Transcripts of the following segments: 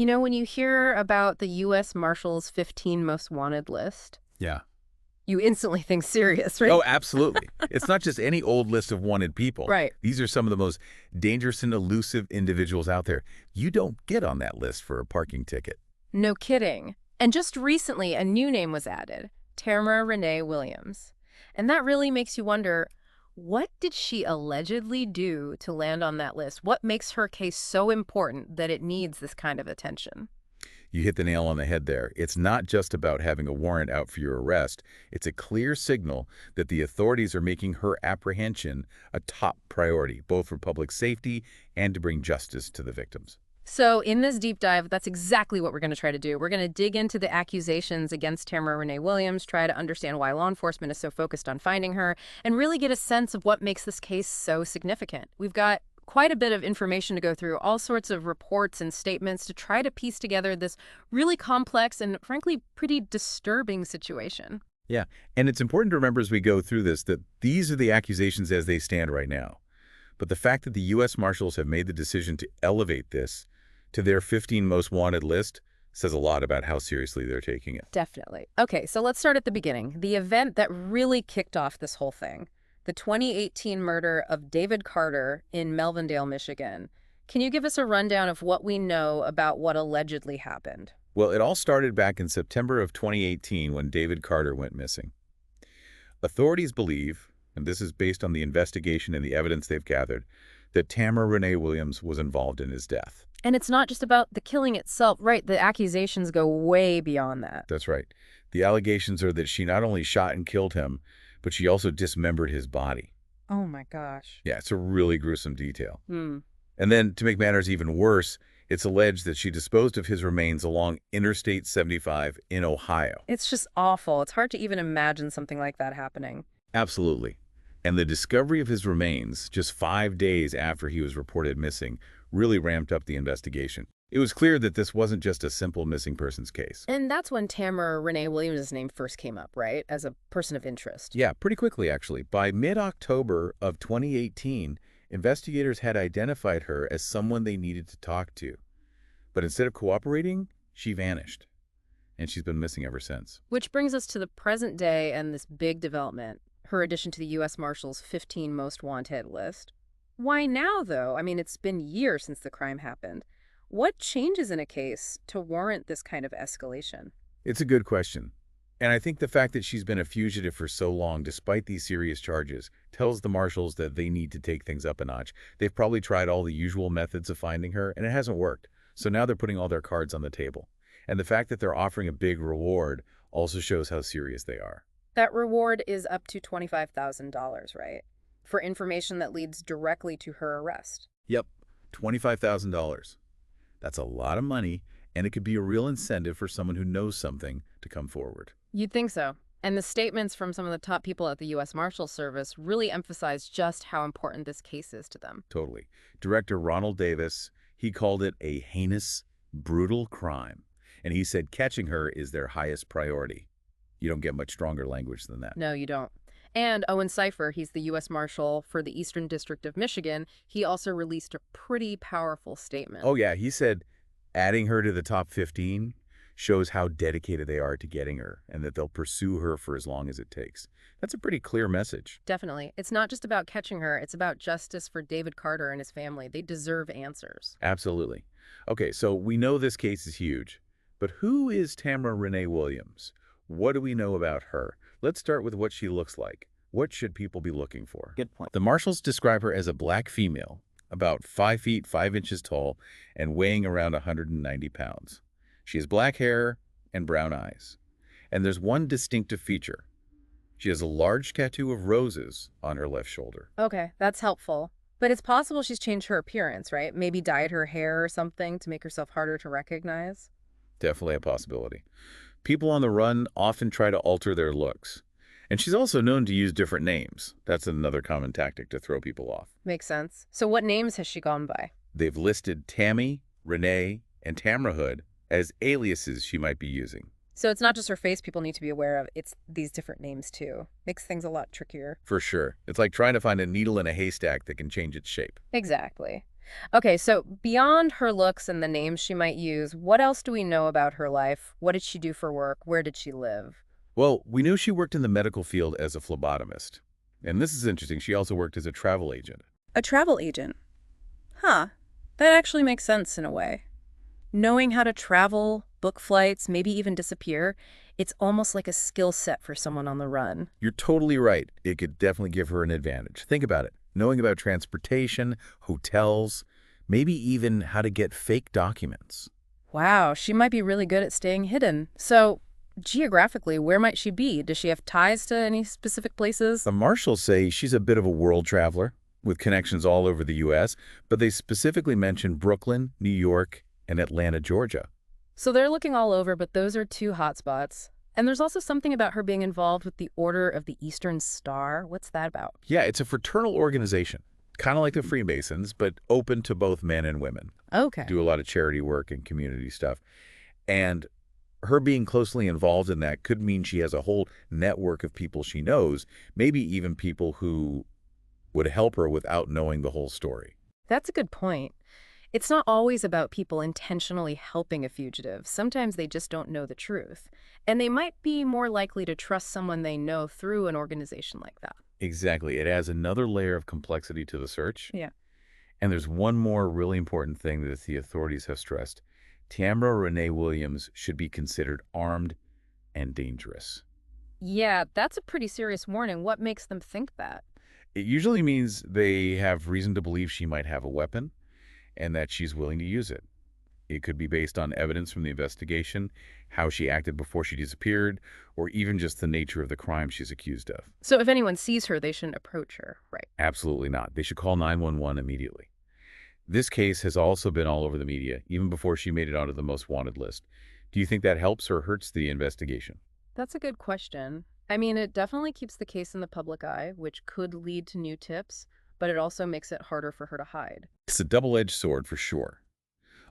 You know, when you hear about the U.S. Marshals 15 Most Wanted list, Yeah. you instantly think serious, right? Oh, absolutely. It's not just any old list of wanted people. Right. These are some of the most dangerous and elusive individuals out there. You don't get on that list for a parking ticket. No kidding. And just recently, a new name was added, Tamera Williams. And that really makes you wonder, what did she allegedly do to land on that list? What makes her case so important that it needs this kind of attention? You hit the nail on the head there. It's not just about having a warrant out for your arrest. It's a clear signal that the authorities are making her apprehension a top priority, both for public safety and to bring justice to the victims. So in this deep dive, that's exactly what we're going to try to do. We're going to dig into the accusations against Tamera Williams, try to understand why law enforcement is so focused on finding her, and really get a sense of what makes this case so significant. We've got quite a bit of information to go through, all sorts of reports and statements to try to piece together this really complex and, frankly, pretty disturbing situation. Yeah, and it's important to remember as we go through this that these are the accusations as they stand right now. But the fact that the U.S. Marshals have made the decision to elevate this to their 15 most wanted list says a lot about how seriously they're taking it. Definitely. Okay, so let's start at the beginning. The event that really kicked off this whole thing, the 2018 murder of David Carter in Melvindale, Michigan. Can you give us a rundown of what we know about what allegedly happened? Well, it all started back in September of 2018 when David Carter went missing. Authorities believe, and this is based on the investigation and the evidence they've gathered, that Tamera Williams was involved in his death. And it's not just about the killing itself, right? The accusations go way beyond that. That's right. The allegations are that she not only shot and killed him, but she also dismembered his body. Oh my gosh. Yeah, it's a really gruesome detail. Hmm. And then, to make matters even worse, it's alleged that she disposed of his remains along Interstate 75 in Ohio. It's just awful. It's hard to even imagine something like that happening. Absolutely. And the discovery of his remains, just 5 days after he was reported missing, really ramped up the investigation. It was clear that this wasn't just a simple missing persons case. And that's when Tamera Williams' name first came up, right? As a person of interest. Yeah, pretty quickly, actually. By mid-October of 2018, investigators had identified her as someone they needed to talk to. But instead of cooperating, she vanished. And she's been missing ever since. Which brings us to the present day and this big development, her addition to the U.S. Marshals 15 Most Wanted list. Why now, though? I mean, it's been years since the crime happened. What changes in a case to warrant this kind of escalation? It's a good question. And I think the fact that she's been a fugitive for so long, despite these serious charges, tells the marshals that they need to take things up a notch. They've probably tried all the usual methods of finding her, and it hasn't worked. So now they're putting all their cards on the table. And the fact that they're offering a big reward also shows how serious they are. That reward is up to $25,000, right? For information that leads directly to her arrest. Yep, $25,000. That's a lot of money, and it could be a real incentive for someone who knows something to come forward. You'd think so. And the statements from some of the top people at the U.S. Marshals Service really emphasize just how important this case is to them. Totally. Director Ronald Davis, he called it a heinous, brutal crime. And he said catching her is their highest priority. You don't get much stronger language than that. No, you don't. And Owen Cipher, he's the U.S. Marshal for the Eastern District of Michigan, he also released a pretty powerful statement. Oh, yeah. He said adding her to the top 15 shows how dedicated they are to getting her and that they'll pursue her for as long as it takes. That's a pretty clear message. Definitely. It's not just about catching her. It's about justice for David Carter and his family. They deserve answers. Absolutely. Okay, so we know this case is huge. But who is Tamera Williams? What do we know about her? Let's start with what she looks like. What should people be looking for? Good point. The marshals describe her as a black female, about 5 feet 5 inches tall and weighing around 190 pounds. She has black hair and brown eyes. And there's one distinctive feature. She has a large tattoo of roses on her left shoulder. Okay, that's helpful. But it's possible she's changed her appearance, right? Maybe dyed her hair or something to make herself harder to recognize. Definitely a possibility. People on the run often try to alter their looks. And she's also known to use different names. That's another common tactic to throw people off. Makes sense. So what names has she gone by? They've listed Tammy, Renee, and Tamra Hood as aliases she might be using. So it's not just her face people need to be aware of, it's these different names too. Makes things a lot trickier. For sure. It's like trying to find a needle in a haystack that can change its shape. Exactly. Okay, so beyond her looks and the names she might use, what else do we know about her life? What did she do for work? Where did she live? Well, we know she worked in the medical field as a phlebotomist. And this is interesting. She also worked as a travel agent. A travel agent. Huh. That actually makes sense in a way. Knowing how to travel, book flights, maybe even disappear, it's almost like a skill set for someone on the run. You're totally right. It could definitely give her an advantage. Think about it. Knowing about transportation, hotels, maybe even how to get fake documents. Wow, she might be really good at staying hidden. So, geographically, where might she be? Does she have ties to any specific places? The marshals say she's a bit of a world traveler with connections all over the U.S., but they specifically mention Brooklyn, New York, and Atlanta, Georgia. So they're looking all over, but those are two hotspots. And there's also something about her being involved with the Order of the Eastern Star. What's that about? Yeah, it's a fraternal organization, kind of like the Freemasons, but open to both men and women. Okay. Do a lot of charity work and community stuff. And her being closely involved in that could mean she has a whole network of people she knows, maybe even people who would help her without knowing the whole story. That's a good point. It's not always about people intentionally helping a fugitive. Sometimes they just don't know the truth. And they might be more likely to trust someone they know through an organization like that. Exactly. It adds another layer of complexity to the search. Yeah. And there's one more really important thing that the authorities have stressed. Tamera Renee Williams should be considered armed and dangerous. Yeah, that's a pretty serious warning. What makes them think that? It usually means they have reason to believe she might have a weapon and that she's willing to use it. It could be based on evidence from the investigation, how she acted before she disappeared, or even just the nature of the crime she's accused of. So if anyone sees her, they shouldn't approach her, right? Absolutely not. They should call 911 immediately. This case has also been all over the media, even before she made it onto the most wanted list. Do you think that helps or hurts the investigation? That's a good question. I mean, it definitely keeps the case in the public eye, which could lead to new tips, but it also makes it harder for her to hide. It's a double-edged sword for sure.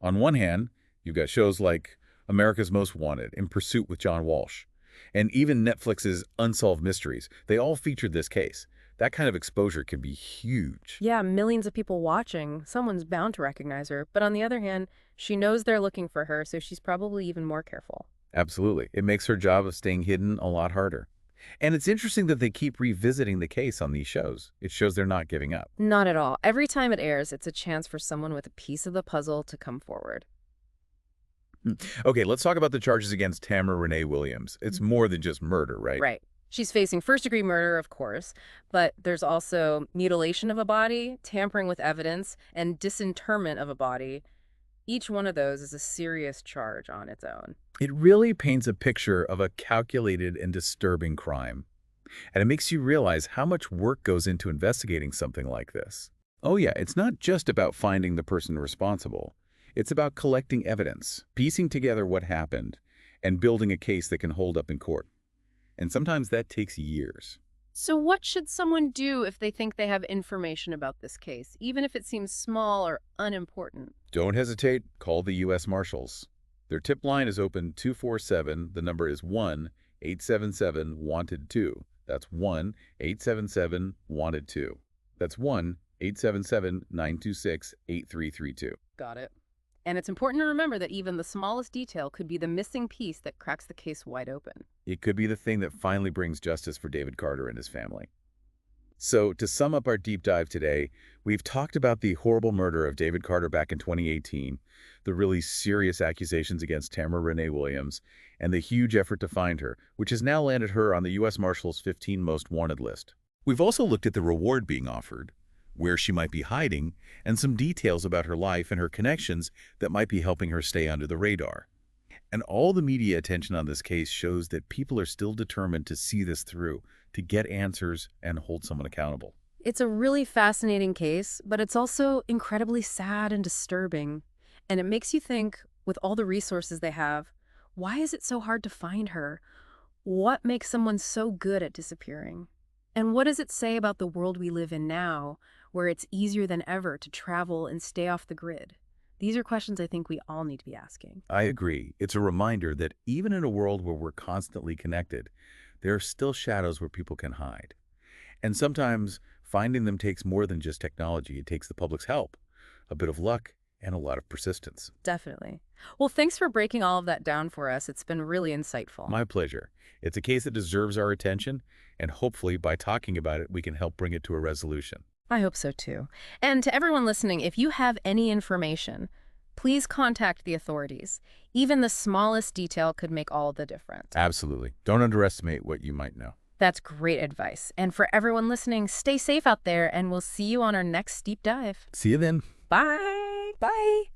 On one hand, you've got shows like America's Most Wanted, In Pursuit with John Walsh, and even Netflix's Unsolved Mysteries. They all featured this case. That kind of exposure can be huge. Yeah, millions of people watching. Someone's bound to recognize her. But on the other hand, she knows they're looking for her, so she's probably even more careful. Absolutely. It makes her job of staying hidden a lot harder. And it's interesting that they keep revisiting the case on these shows. It shows they're not giving up. Not at all. Every time it airs, it's a chance for someone with a piece of the puzzle to come forward. Okay, let's talk about the charges against Tamara Renee Williams. It's more than just murder, right? Right. She's facing first-degree murder, of course, but there's also mutilation of a body, tampering with evidence, and disinterment of a body. Each one of those is a serious charge on its own. It really paints a picture of a calculated and disturbing crime. And it makes you realize how much work goes into investigating something like this. Oh yeah, it's not just about finding the person responsible. It's about collecting evidence, piecing together what happened, and building a case that can hold up in court. And sometimes that takes years. So what should someone do if they think they have information about this case, even if it seems small or unimportant? Don't hesitate. Call the U.S. Marshals. Their tip line is open 247. The number is 1-877-WANTED-2. That's 1-877-WANTED-2. That's 1-877-926-8332. Got it. And it's important to remember that even the smallest detail could be the missing piece that cracks the case wide open. It could be the thing that finally brings justice for David Carter and his family. So, to sum up our deep dive today, we've talked about the horrible murder of David Carter back in 2018, the really serious accusations against Tamara Renee Williams, and the huge effort to find her, which has now landed her on the U.S. Marshals 15 Most Wanted list. We've also looked at the reward being offered, where she might be hiding, and some details about her life and her connections that might be helping her stay under the radar. And all the media attention on this case shows that people are still determined to see this through, to get answers and hold someone accountable. It's a really fascinating case, but it's also incredibly sad and disturbing. And it makes you think, with all the resources they have, why is it so hard to find her? What makes someone so good at disappearing? And what does it say about the world we live in now, where it's easier than ever to travel and stay off the grid? These are questions I think we all need to be asking. I agree. It's a reminder that even in a world where we're constantly connected, there are still shadows where people can hide. And sometimes finding them takes more than just technology. It takes the public's help. a bit of luck, and a lot of persistence. Definitely. Well, thanks for breaking all of that down for us. It's been really insightful. My pleasure. It's a case that deserves our attention, and hopefully by talking about it, we can help bring it to a resolution. I hope so too. And to everyone listening, if you have any information, please contact the authorities. Even the smallest detail could make all the difference. Absolutely. Don't underestimate what you might know. That's great advice. And for everyone listening, stay safe out there, and we'll see you on our next deep dive. See you then. Bye. Bye.